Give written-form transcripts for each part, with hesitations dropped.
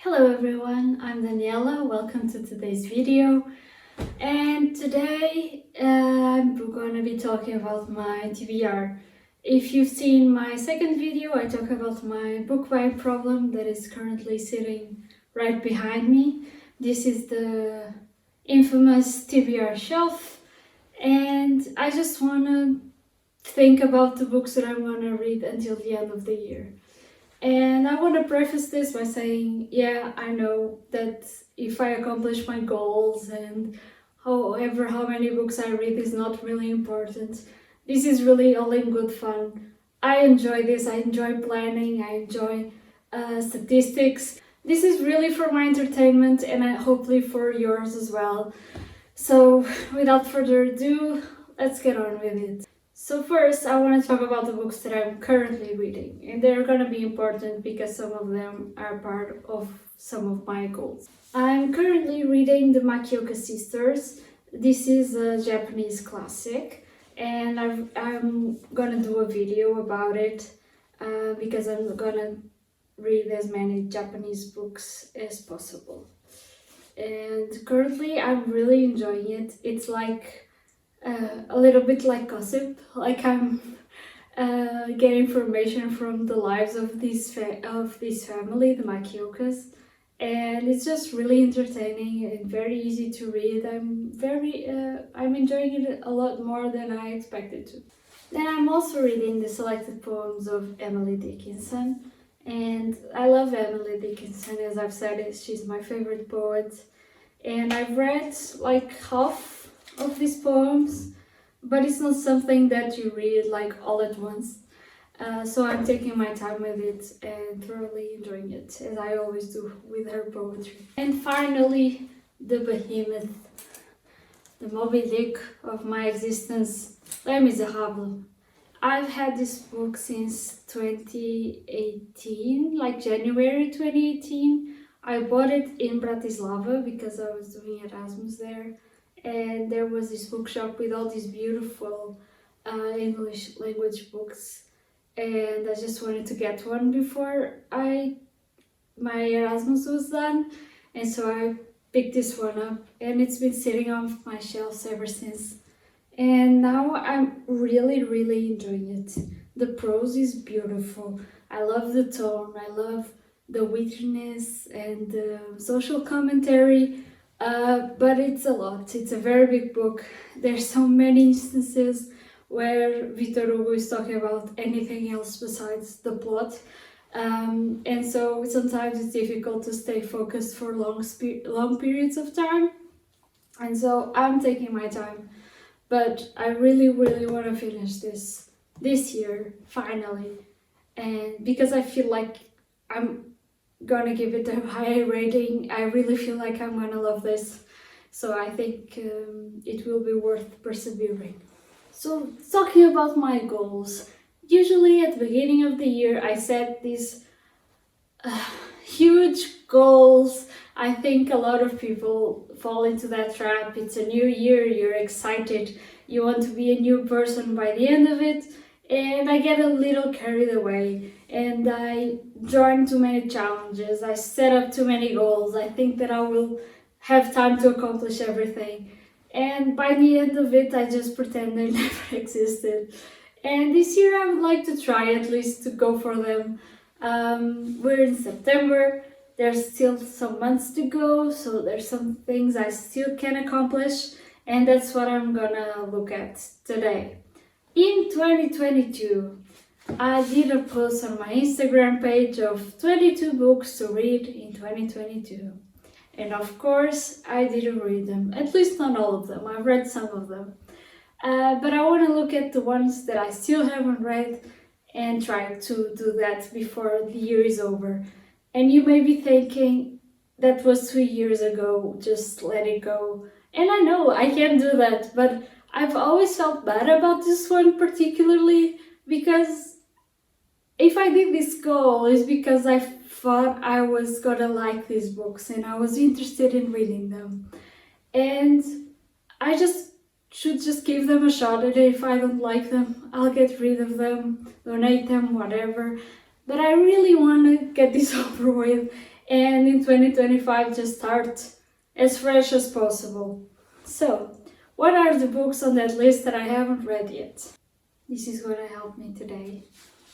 Hello everyone, I'm Daniela. Welcome to today's video. And today I'm going to be talking about my TBR. If you've seen my second video, I talk about my book buying problem that is currently sitting right behind me. This is the infamous TBR shelf, and I just want to think about the books that I'm going to read until the end of the year. And I want to preface this by saying, yeah, I know that if I accomplish my goals and however how many books I read is not really important. This is really all in good fun. I enjoy this. I enjoy planning. I enjoy statistics. This is really for my entertainment and hopefully for yours as well. So without further ado, let's get on with it. So first, I want to talk about the books that I'm currently reading, and they're going to be important because some of them are part of some of my goals. I'm currently reading the Makioka Sisters. This is a Japanese classic, and I'm going to do a video about it because I'm going to read as many Japanese books as possible. And currently, I'm really enjoying it. It's like a little bit like gossip, like I'm getting information from the lives of this family, the Makiokas, and it's just really entertaining and very easy to read. I'm enjoying it a lot more than I expected to. Then I'm also reading the selected poems of Emily Dickinson, and I love Emily Dickinson. As I've said, she's my favorite poet, and I've read like half of these poems, but it's not something that you read like all at once. So I'm taking my time with it and thoroughly enjoying it, as I always do with her poetry. And finally, the behemoth, the Moby Dick of my existence, Les Miserables. I've had this book since 2018, like January 2018. I bought it in Bratislava because I was doing Erasmus there. And there was this bookshop with all these beautiful English language books, and I just wanted to get one before my Erasmus was done, and so I picked this one up, and it's been sitting on my shelves ever since. And now I'm really enjoying it. The prose is beautiful. I love the tone. I love the wittiness and the social commentary. But it's a lot. It's a very big book. There's so many instances where Victor Hugo is talking about anything else besides the plot. And so sometimes it's difficult to stay focused for long periods of time. And so I'm taking my time. But I really want to finish this year, finally. And because I feel like I'm gonna give it a high rating. I really feel like I'm gonna love this, so I think it will be worth persevering. So talking about my goals, usually at the beginning of the year I set these huge goals. I think a lot of people fall into that trap. It's a new year, you're excited, you want to be a new person by the end of it, and I get a little carried away and I join too many challenges. I set up too many goals. I think that I will have time to accomplish everything. And by the end of it, I just pretend they never existed. And this year I would like to try at least to go for them. We're in September. There's still some months to go, so there's some things I still can accomplish. And that's what I'm gonna look at today. In 2022, I did a post on my Instagram page of 22 books to read in 2022. And of course, I didn't read them, at least not all of them. I've read some of them. But I want to look at the ones that I still haven't read and try to do that before the year is over. And you may be thinking, that was 2 years ago, just let it go. And I know I can't do that, but I've always felt bad about this one particularly because if I did this goal, it's because I thought I was gonna like these books and I was interested in reading them. And I should just give them a shot, and if I don't like them, I'll get rid of them, donate them, whatever. But I really want to get this over with and in 2025 just start as fresh as possible. So, what are the books on that list that I haven't read yet? This is gonna help me today.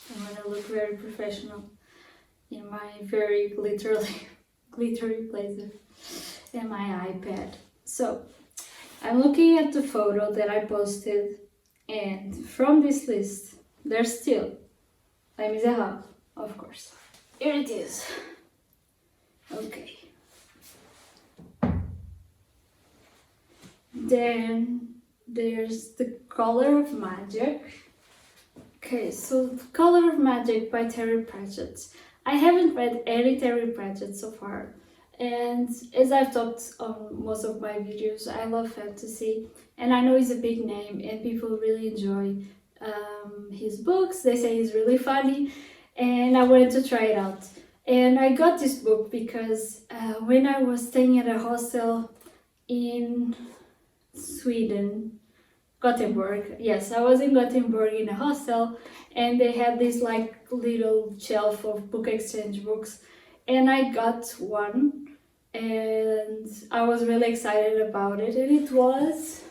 I'm gonna look very professional in my very glittery blazer and my iPad. So, I'm looking at the photo that I posted, and from this list, there's still Les Miserables, of course. Here it is. Okay. Then there's The Color of Magic. Okay, so The Color of Magic by Terry Pratchett. I haven't read any Terry Pratchett so far, and as I've talked on most of my videos, I love fantasy, and I know he's a big name and people really enjoy his books. They say he's really funny, and I wanted to try it out. And I got this book because when I was staying at a hostel in Sweden, Gothenburg. Yes, I was in Gothenburg in a hostel, and they had this like little shelf of book exchange books, and I got one, and I was really excited about it, and it was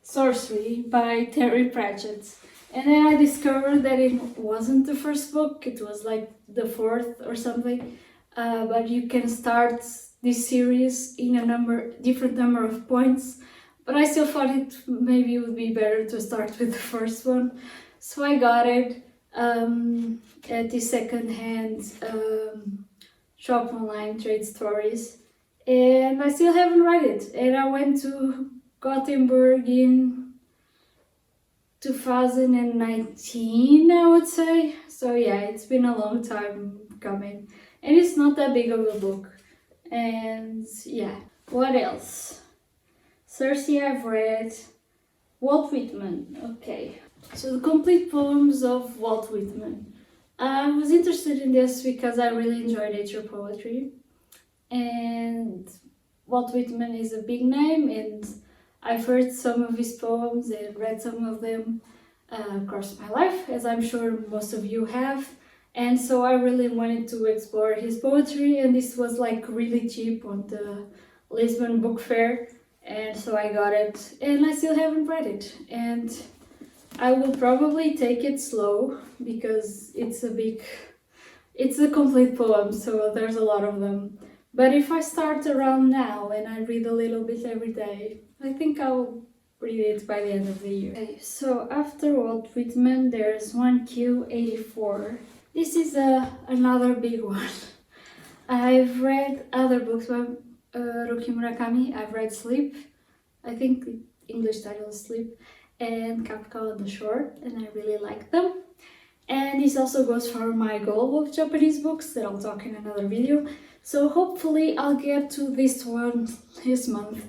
Sorcery by Terry Pratchett. And then I discovered that it wasn't the first book, it was like the fourth or something, but you can start this series in a different number of points. But I still thought maybe it would be better to start with the first one. So I got it at the second-hand shop online, Trade Stories. And I still haven't read it. And I went to Gothenburg in 2019, I would say. So yeah, it's been a long time coming. And it's not that big of a book. And yeah, what else? Circe I've read. Walt Whitman, okay. So the complete poems of Walt Whitman. I was interested in this because I really enjoy nature poetry. And Walt Whitman is a big name, and I've heard some of his poems and read some of them across my life, as I'm sure most of you have. And so I really wanted to explore his poetry, and this was like really cheap on the Lisbon Book Fair. And so I got it, and I still haven't read it. And I will probably take it slow because it's a complete poem, so there's a lot of them. But if I start around now and I read a little bit every day, I think I'll read it by the end of the year. Okay, so after Walt Whitman, there's 1Q84. This is another big one. I've read other books by Haruki Murakami. I've read Sleep, I think the English title is Sleep, and Kafka on the Shore, and I really like them. And this also goes for my goal of Japanese books that I'll talk in another video. So hopefully I'll get to this one this month.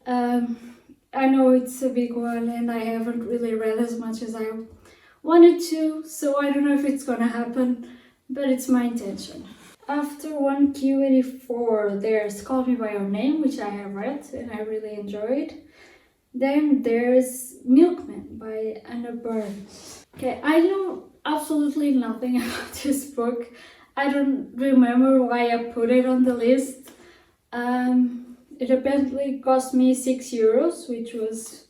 I know it's a big one and I haven't really read as much as I wanted to, so I don't know if it's gonna happen, but it's my intention. After 1Q84, there's Call Me By Your Name, which I have read and I really enjoyed. Then there's Milkman by Anna Burns. Okay, I know absolutely nothing about this book. I don't remember why I put it on the list. It apparently cost me €6, which was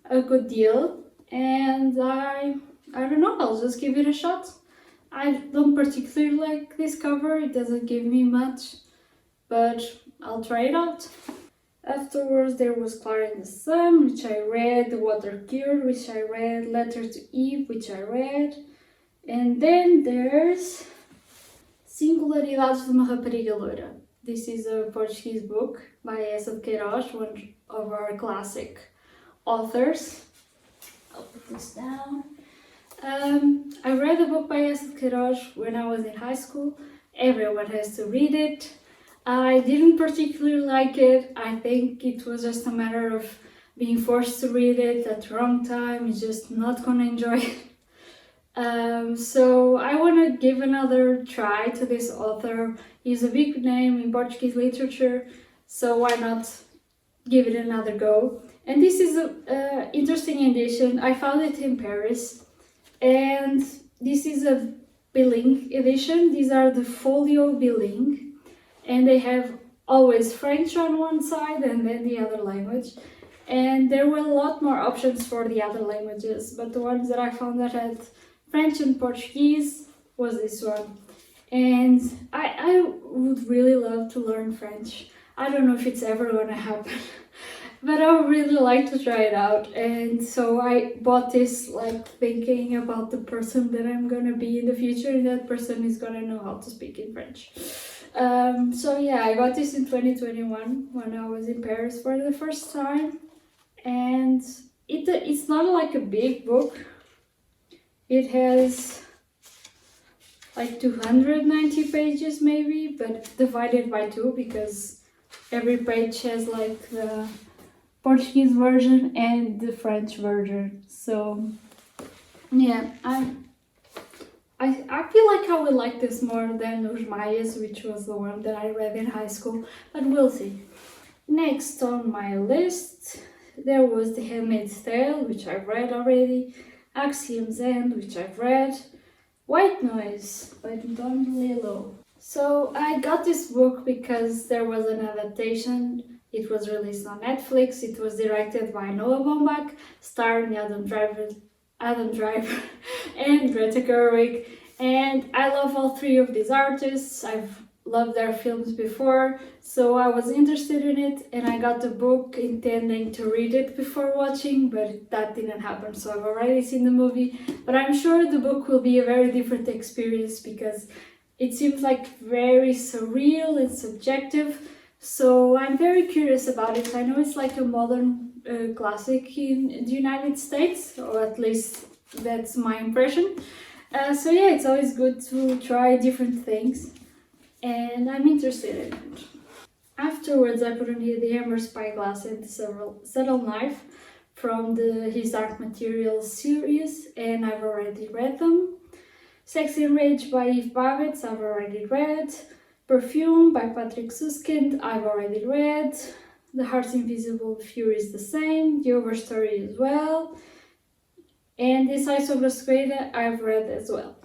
a good deal. And I don't know, I'll just give it a shot. I don't particularly like this cover, it doesn't give me much, but I'll try it out. Afterwards there was Clara in the Sun, which I read, The Water Cure, which I read, Letter to Eve, which I read, and then there's Singularidades de uma Rapariga Loira. This is a Portuguese book by Essa de Queiroz, one of our classic authors. I'll put this down. I read a book by Essa de Queiroz when I was in high school. Everyone has to read it. I didn't particularly like it. I think it was just a matter of being forced to read it at the wrong time. You're just not gonna enjoy it. So I want to give another try to this author. He's a big name in Portuguese literature, so why not give it another go? And this is an interesting edition. I found it in Paris. And this is a bilingue edition. These are the folio bilingue, and they have always French on one side and then the other language. And there were a lot more options for the other languages, but the ones that I found that had French and Portuguese was this one. And I would really love to learn French. I don't know if it's ever gonna happen, but I would really like to try it out. And so I bought this like thinking about the person that I'm gonna be in the future, and that person is gonna know how to speak in French. So yeah, I got this in 2021 when I was in Paris for the first time, and it's not like a big book. It has like 290 pages maybe, but divided by two because every page has like the Portuguese version and the French version. So yeah, I feel like I would like this more than Os Maias, which was the one that I read in high school, but we'll see. Next on my list, there was The Handmaid's Tale, which I've read already, Axiom's End, which I've read, White Noise by Don DeLillo. So I got this book because there was an adaptation. It was released on Netflix. It was directed by Noah Baumbach, starring Adam Driver and Greta Gerwig. And I love all three of these artists. I've loved their films before, so I was interested in it, and I got the book intending to read it before watching, but that didn't happen, so I've already seen the movie. But I'm sure the book will be a very different experience because it seems like very surreal and subjective, so I'm very curious about it. I know it's like a modern classic in the United States, or at least that's my impression. So yeah, it's always good to try different things, and I'm interested in it. Afterwards, I put on here The Hammer, Spyglass and the Subtle Knife from the His Dark Materials series, and I've already read them. Sex and Rage by Eve Babbitt, I've already read. Perfume by Patrick Suskind, I've already read. The Heart's Invisible Fury is the same. The Overstory as well. And Ensaio sobre a Cegueira I've read as well.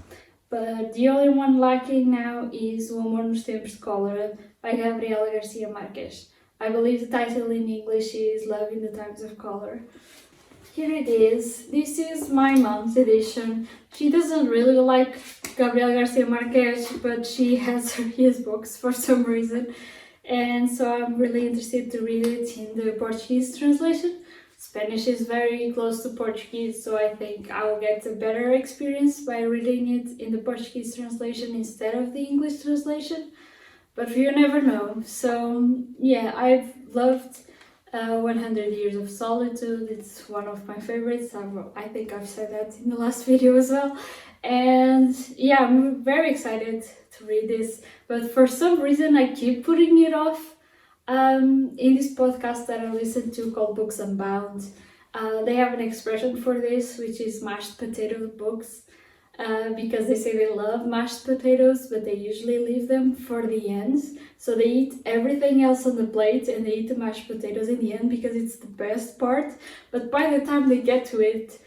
But the only one lacking now is O Amor nos Tempos de Cólera by Gabriela Garcia Marques. I believe the title in English is Love in the Times of Cholera. Here it is. This is my mom's edition. She doesn't really like Gabriela Garcia Marques, but she has his books for some reason. And so I'm really interested to read it in the Portuguese translation. Spanish is very close to Portuguese, so I think I will get a better experience by reading it in the Portuguese translation instead of the English translation. But you never know. So yeah, I've loved 100 Years of Solitude. It's one of my favorites. I think I've said that in the last video as well. And yeah, I'm very excited to read this, but for some reason I keep putting it off. In this podcast that I listen to called Books Unbound, they have an expression for this, which is mashed potato books, because they say they love mashed potatoes, but they usually leave them for the end. So they eat everything else on the plate and they eat the mashed potatoes in the end because it's the best part. But by the time they get to it,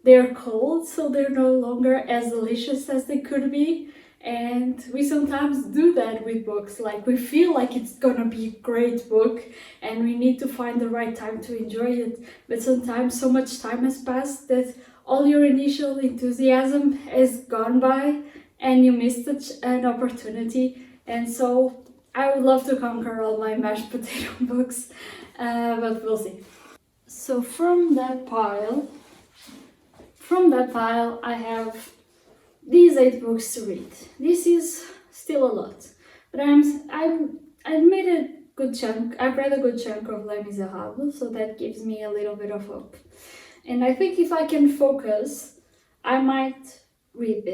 they're cold, so they're no longer as delicious as they could be. And we sometimes do that with books. Like, we feel like it's gonna be a great book and we need to find the right time to enjoy it. But sometimes so much time has passed that all your initial enthusiasm has gone by and you missed an opportunity. And so I would love to conquer all my mashed potato books, but we'll see. So from that pile, I have these 8 books to read. This is still a lot, but I made a good chunk. I've read a good chunk of Les Miserables, so that gives me a little bit of hope. And I think if I can focus, I might read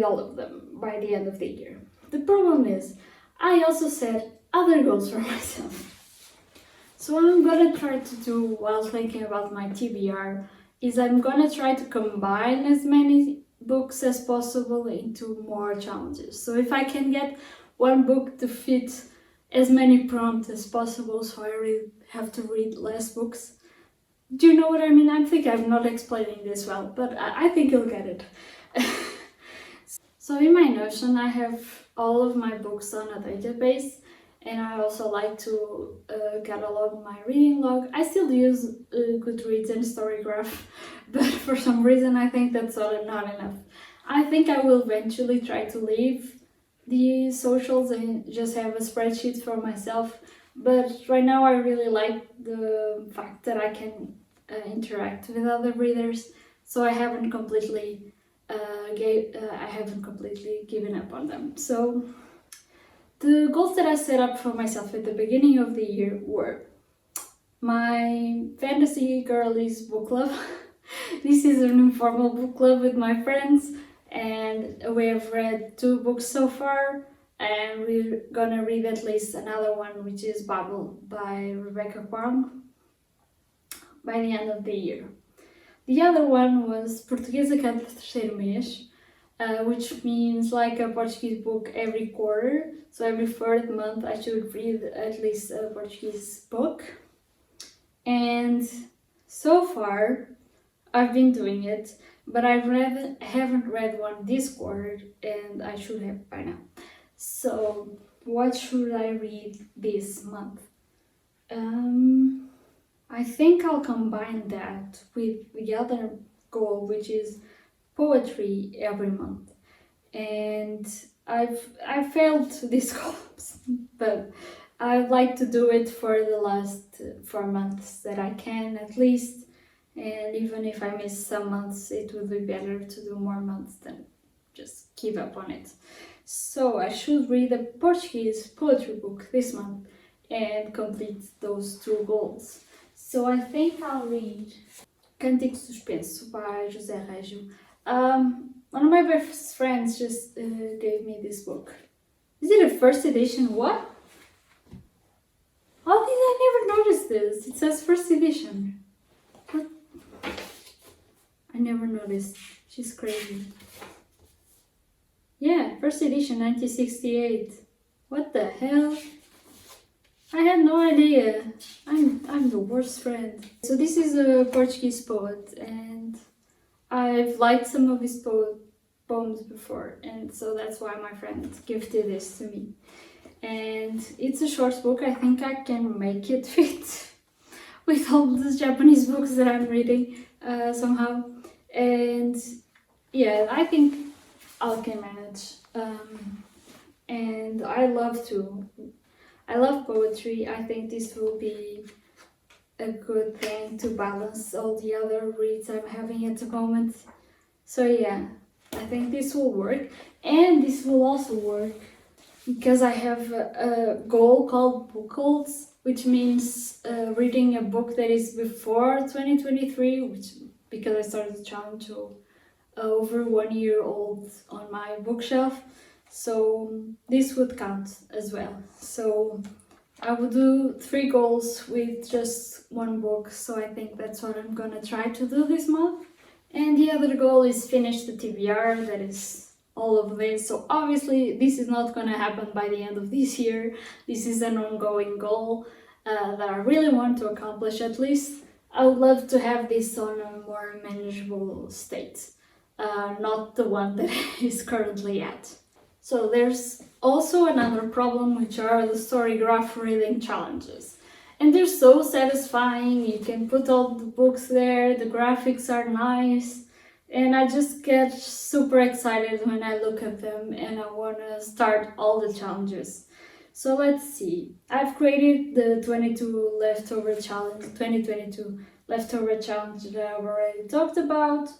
all of them by the end of the year. The problem is, I also set other goals for myself. So what I'm gonna try to do while thinking about my TBR is I'm gonna try to combine as many books as possible into more challenges. So if I can get one book to fit as many prompts as possible, so I really have to read less books. Do you know what I mean? I think I'm not explaining this well, but I think you'll get it. So in my Notion, I have all of my books on a database, and I also like to catalog my reading log. I still use Goodreads and Storygraph, but for some reason I think that's not enough. I think I will eventually try to leave the socials and just have a spreadsheet for myself, but right now I really like the fact that I can interact with other readers, so I haven't completely given up on them. So the goals that I set up for myself at the beginning of the year were my fantasy girlies book club. This is an informal book club with my friends, and we have read 2 books so far, and we're gonna read at least another one, which is Babel by Rebecca Kwong, by the end of the year. The other one was Português a cada terceiro mês, which means like a Portuguese book every quarter. So every 3rd month I should read at least a Portuguese book. And so far I've been doing it, but I haven't read one this quarter, and I should have by now. So what should I read this month? I think I'll combine that with the other goal, which is poetry every month. And I've failed these goals, but I'd like to do it for the last 4 months that I can at least. And even if I miss some months, it would be better to do more months than just give up on it. So I should read a Portuguese poetry book this month and complete those 2 goals. So I think I'll read Cântico Suspenso by José Régio. One of my best friends just gave me this book. Is it a 1st edition? What? How did I never notice this? It says 1st edition. What? I never noticed. She's crazy. Yeah, 1st edition, 1968. What the hell? I had no idea. I'm the worst friend. So this is a Portuguese poet, and I've liked some of his poems before, and so that's why my friend gifted this to me. And it's a short book. I think I can make it fit with all the Japanese books that I'm reading somehow. And yeah, I think I can manage. And I love poetry. I think this will be a good thing to balance all the other reads I'm having at the moment. So yeah, I think this will work. And this will also work because I have a goal called book goals, which means reading a book that is before 2023, which because I started the challenge over 1 year old on my bookshelf. So this would count as well. So I would do 3 goals with just 1 book. So I think that's what I'm gonna try to do this month. And the other goal is finish the TBR, that is all of this. So obviously this is not gonna happen by the end of this year. This is an ongoing goal that I really want to accomplish at least. I would love to have this on a more manageable state, not the one that it is currently at. So there's also another problem, which are the Storygraph reading challenges. And they're so satisfying. You can put all the books there, the graphics are nice, and I just get super excited when I look at them and I want to start all the challenges. So let's see. I've created the 2022 leftover challenge that I've already talked about.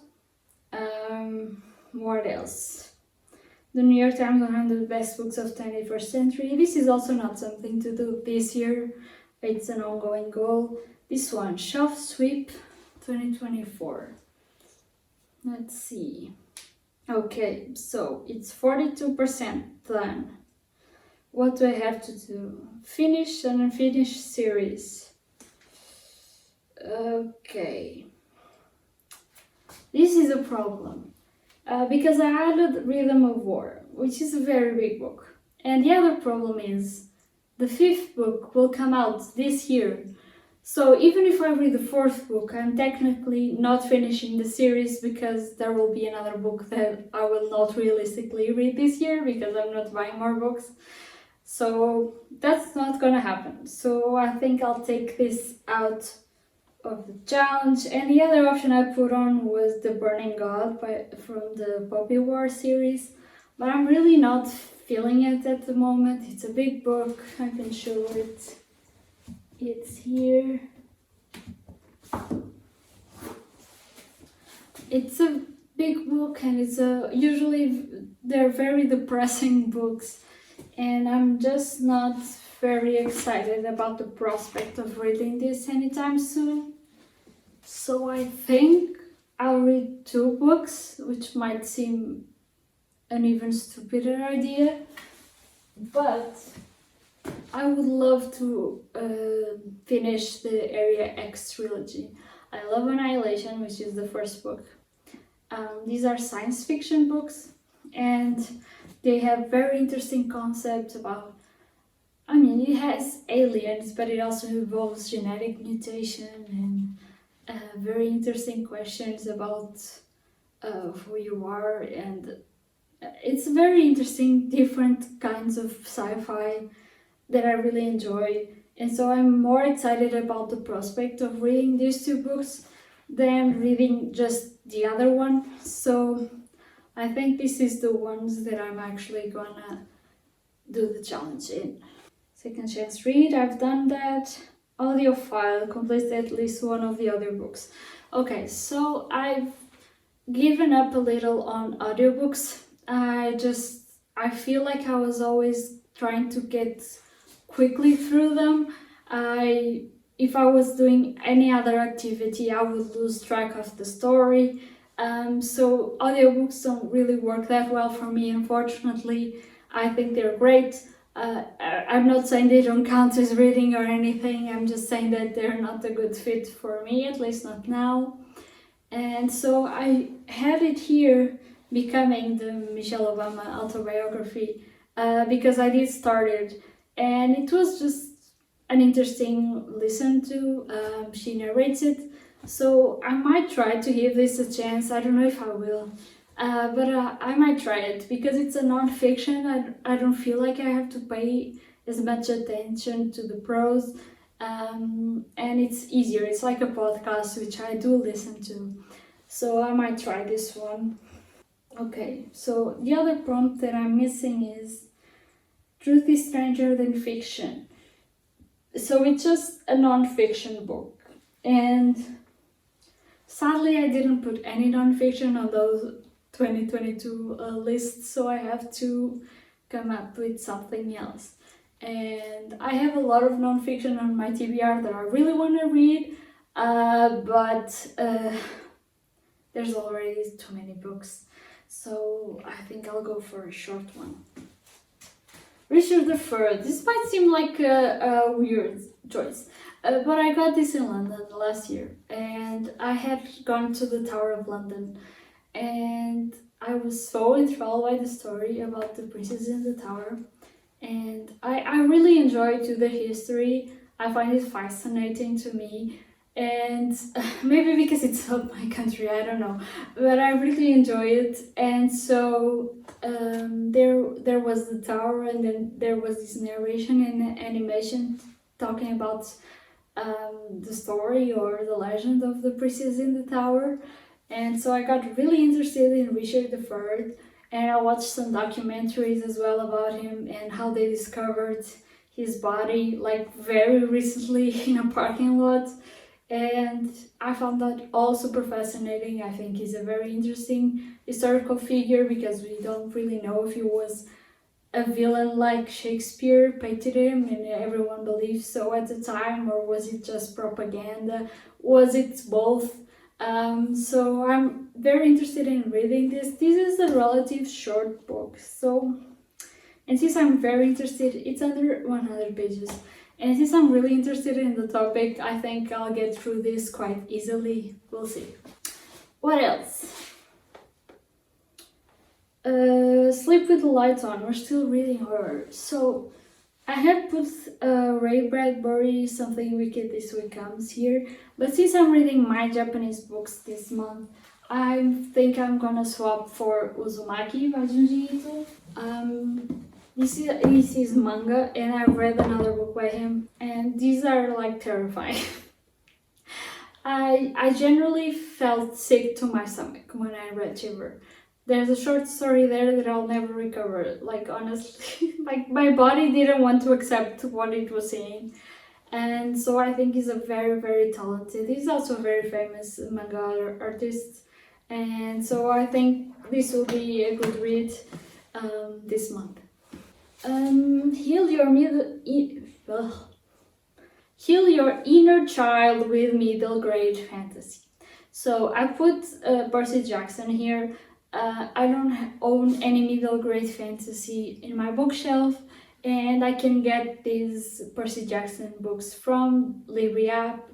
What else? The New York Times 100 Best Books of 21st Century. This is also not something to do this year. It's an ongoing goal. This one, Shelf Sweep 2024. Let's see. Okay, so it's 42% done. What do I have to do? Finish an unfinished series. Okay. This is a problem. Because I added Rhythm of War, which is a very big book. And the other problem is the 5th book will come out this year. So even if I read the fourth book, I'm technically not finishing the series because there will be another book that I will not realistically read this year because I'm not buying more books. So that's not gonna happen. So I think I'll take this out of the challenge. And the other option I put on was The Burning God from the Poppy War series. But I'm really not feeling it at the moment. It's a big book. I can show it. It's here. It's a big book and it's usually they're very depressing books, and I'm just not very excited about the prospect of reading this anytime soon. So I think I'll read 2 books, which might seem an even stupider idea, but I would love to finish the Area X trilogy. I love Annihilation, which is the first book. These are science fiction books, and they have very interesting concepts about, I mean, it has aliens, but it also involves genetic mutation and very interesting questions about who you are, and it's very interesting, different kinds of sci-fi that I really enjoy. And so I'm more excited about the prospect of reading these 2 books than reading just the other one. So I think this is the ones that I'm actually gonna do the challenge in. Second chance read, I've done that. Audiophile, complete at least one of the other books. Okay, so I've given up a little on audiobooks. I feel like I was always trying to get quickly through them. If I was doing any other activity, I would lose track of the story. So audiobooks don't really work that well for me, unfortunately. I think they're great. I'm not saying they don't count as reading or anything. I'm just saying that they're not a good fit for me, at least not now. And so I had it here, Becoming, the Michelle Obama autobiography, because I did start it, and it was just an interesting listen to. She narrates it, so I might try to give this a chance. I don't know if I will, but I might try it because it's a non-fiction. I don't feel like I have to pay as much attention to the prose, and it's easier. It's like a podcast, which I do listen to, so I might try this one. Okay, so the other prompt that I'm missing is Truth is Stranger Than Fiction. So it's just a non-fiction book, and sadly I didn't put any non-fiction on those 2022 lists, so I have to come up with something else. And I have a lot of non-fiction on my TBR that I really want to read, but there's already too many books, so I think I'll go for a short one. Richard III. This might seem like a weird choice, but I got this in London last year, and I had gone to the Tower of London, and I was so enthralled by the story about the princess in the tower, and I really enjoyed the history. I find it fascinating to me, and maybe because it's not my country, I don't know, but I really enjoy it. And so there was the tower, and then there was this narration and animation talking about the story or the legend of the princess in the tower. And so I got really interested in Richard III, and I watched some documentaries as well about him and how they discovered his body, like very recently in a parking lot. And I found that all super fascinating. I think he's a very interesting historical figure because we don't really know if he was a villain like Shakespeare painted him and everyone believes so at the time, or was it just propaganda? Was it both? So I'm very interested in reading this. This is a relative short book, so, and since I'm very interested, it's under 100 pages. And since I'm really interested in the topic, I think I'll get through this quite easily. We'll see. What else? Sleep with the Lights On. We're still reading horror. So I had put Ray Bradbury Something Wicked This Way Comes here, but since I'm reading my Japanese books this month, I think I'm gonna swap for Uzumaki by Junji Ito. This is manga, and I've read another book by him, and these are like terrifying. I generally felt sick to my stomach when I read Shiver. There's a short story there that I'll never recover. Like honestly, like my body didn't want to accept what it was saying. And so I think he's a very talented. He's also a very famous manga artist. And so I think this will be a good read this month. Heal your Heal your inner child with middle grade fantasy. So I put Percy Jackson here. I don't own any middle grade fantasy in my bookshelf, and I can get these Percy Jackson books from Libri app.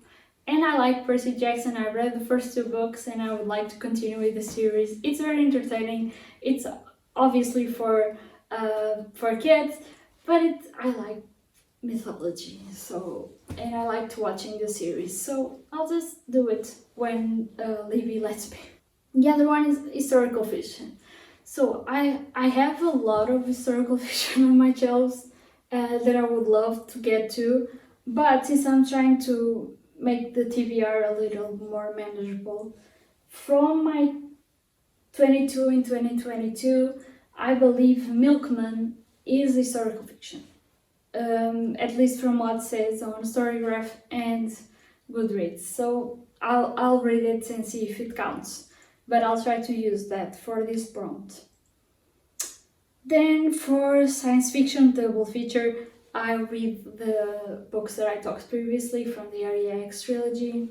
And I like Percy Jackson. I read the first two books, and I would like to continue with the series. It's very entertaining. It's obviously for kids, but I like mythology, so, and I liked watching the series, so I'll just do it when Libby lets me. The other one is historical fiction. So I have a lot of historical fiction on my shelves that I would love to get to, but since I'm trying to make the TBR a little more manageable, from my 22 in 2022, I believe Milkman is historical fiction. At least from what it says on Storygraph and Goodreads. So I'll read it and see if it counts, but I'll try to use that for this prompt. Then for science fiction double feature, I read the books that I talked previously from the REX trilogy.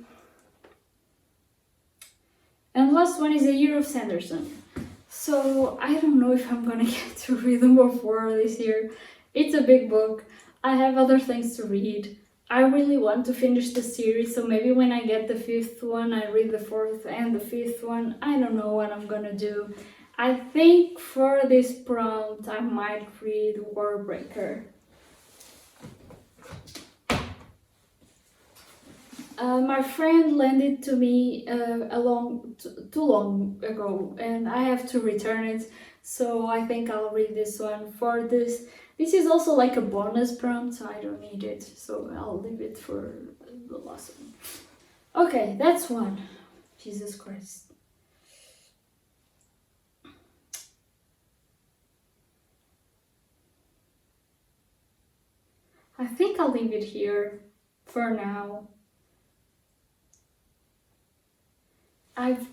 And the last one is A Year of Sanderson. So I don't know if I'm gonna get to read them before this year. It's a big book. I have other things to read. I really want to finish the series, so maybe when I get the fifth one, I read the fourth and the fifth one. I don't know what I'm gonna do. I think for this prompt, I might read Warbreaker. My friend lent it to me too long ago, and I have to return it. So I think I'll read this one for this. This is also like a bonus prompt, so I don't need it. So I'll leave it for the last one. Okay, that's one. Jesus Christ. I think I'll leave it here for now. I've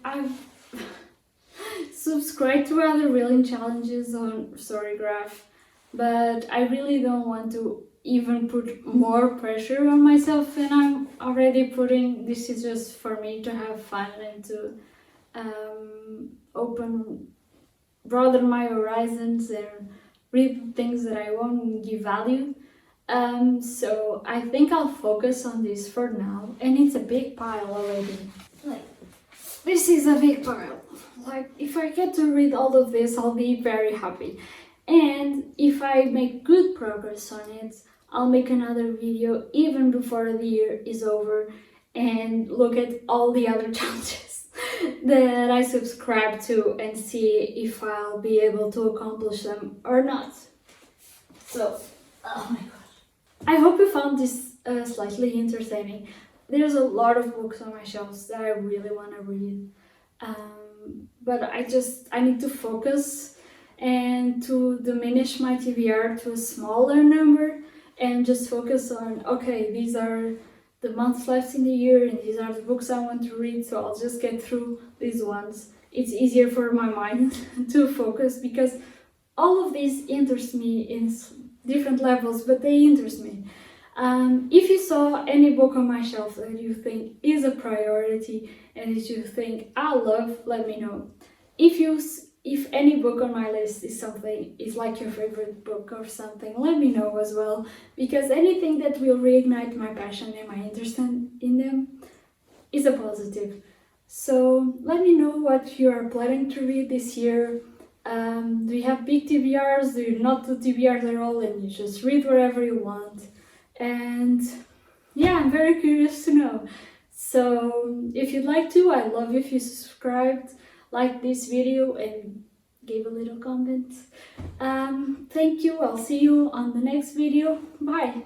subscribed to other reeling challenges on Storygraph, but I really don't want to even put more pressure on myself than I'm already putting. This is just for me to have fun and to broaden my horizons and read things that I won't give value. So I think I'll focus on this for now, and it's a big pile already. This is a big pile. Like, if I get to read all of this, I'll be very happy. And if I make good progress on it, I'll make another video even before the year is over and look at all the other challenges that I subscribe to and see if I'll be able to accomplish them or not. So, oh my god. I hope you found this slightly entertaining. There's a lot of books on my shelves that I really want to read, but I need to focus and to diminish my TBR to a smaller number and just focus on, okay, these are the months left in the year and these are the books I want to read, so I'll just get through these ones. It's easier for my mind to focus because all of these interest me in different levels, but they interest me. If you saw any book on my shelf that you think is a priority and that you think I love, let me know. If any book on my list is like your favorite book or something, let me know as well, because anything that will reignite my passion and my interest in them is a positive. So let me know what you are planning to read this year, Do you have big TBRs? Do you not do TBRs at all and you just read wherever you want? And yeah, I'm very curious to know. So if you'd like to, I'd love if you subscribed, like this video, and gave a little comment. Thank you. I'll see you on the next video. Bye.